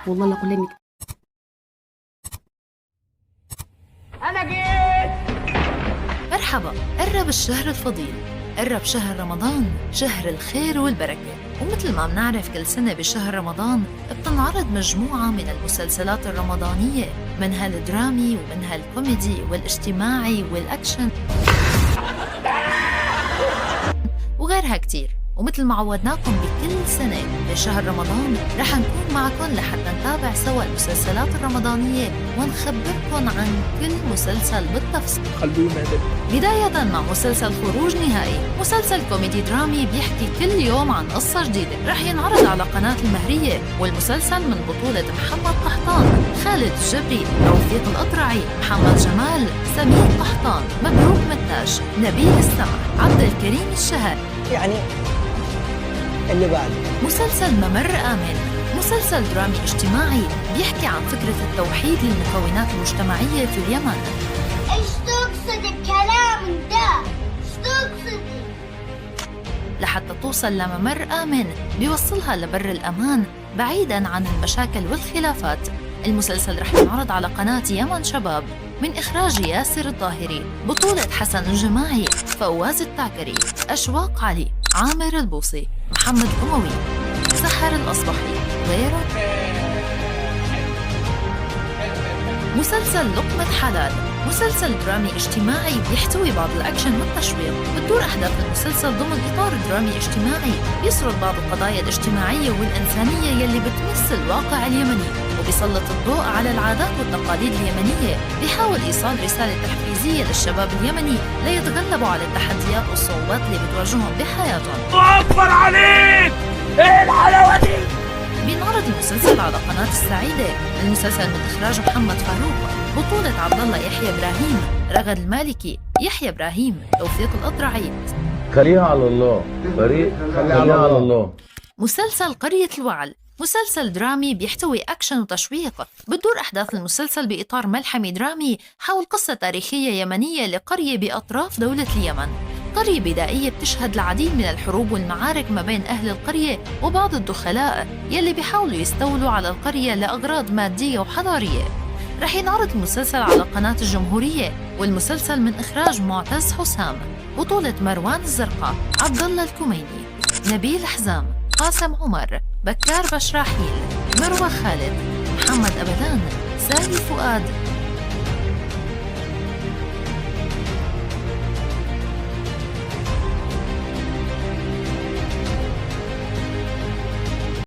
والله لا اقول لك. أنا جيت. مرحبا، قرب الشهر الفضيل، قرب شهر رمضان، شهر الخير والبركة. ومثل ما بنعرف كل سنة بشهر رمضان بتنعرض مجموعة من المسلسلات الرمضانية، منها الدرامي ومنها الكوميدي والاجتماعي والأكشن وغيرها كتير. ومثل ما عودناكم بكل سنة بشهر رمضان رح نكون معكم لحتى نتابع سوا المسلسلات الرمضانية ونخبركم عن كل مسلسل بالتفصيل. بداية مع مسلسل خروج نهائي، مسلسل كوميدي درامي بيحكي كل يوم عن قصة جديدة رح ينعرض على قناة المهرية، والمسلسل من بطولة محمد قحطان، خالد الجبري، توفيق الأطرعي، محمد جمال، سمير قحطان، مبروك متاش، نبيل السمع، عبد الكريم الشهر. يعني اللي بعد مسلسل ممر آمن، مسلسل درامي اجتماعي بيحكي عن فكرة التوحيد للمكونات المجتمعية في اليمن. ايش تقصد الكلام ده؟ ايش تقصدي؟ لحتى توصل لممر آمن بيوصلها لبر الأمان بعيداً عن المشاكل والخلافات. المسلسل رح ينعرض على قناة يمن شباب من إخراج ياسر الظاهري، بطولة حسن الجماعي، فواز التعكري، أشواق علي، عامر البوصي، محمد أموي، سحر الأصبحي غيره. مسلسل لقمة حلال، مسلسل درامي اجتماعي بيحتوي بعض الأكشن والتشويق. بتدور أحداث المسلسل ضمن إطار درامي اجتماعي بيسرد بعض القضايا الاجتماعية والإنسانية يلي بتمس الواقع اليمني، وبيسلط الضوء على العادات والتقاليد اليمنية. بيحاول إيصال رسالة تحفيزية للشباب اليمني ليتغلبوا على التحديات والصعوبات اللي بتواجههم بحياتهم. أكبر عليك. إيه الحلاوة دي؟ بينعرض المسلسل على قناة السعيدة. المسلسل من إخراج محمد فاروق، بطولة عبد الله يحيى إبراهيم، رغد المالكي، يحيى إبراهيم، توفيق الأطرعي. خليها على الله، خليها على الله. مسلسل قرية الوعل، مسلسل درامي بيحتوي أكشن وتشويق. بتدور أحداث المسلسل بإطار ملحمي درامي حول قصة تاريخية يمنية لقرية بأطراف دولة اليمن. قرية بدائية بتشهد العديد من الحروب والمعارك ما بين أهل القرية وبعض الدخلاء يلي بيحاولوا يستولوا على القرية لأغراض مادية وحضارية. رح ينعرض المسلسل على قناة الجمهورية، والمسلسل من إخراج معتز حسام، بطولة مروان الزرقاء، عبد الله الكميني، نبيل حزام، قاسم عمر، بكار بشراحيل، مروة خالد، محمد أبدان، سالي فؤاد،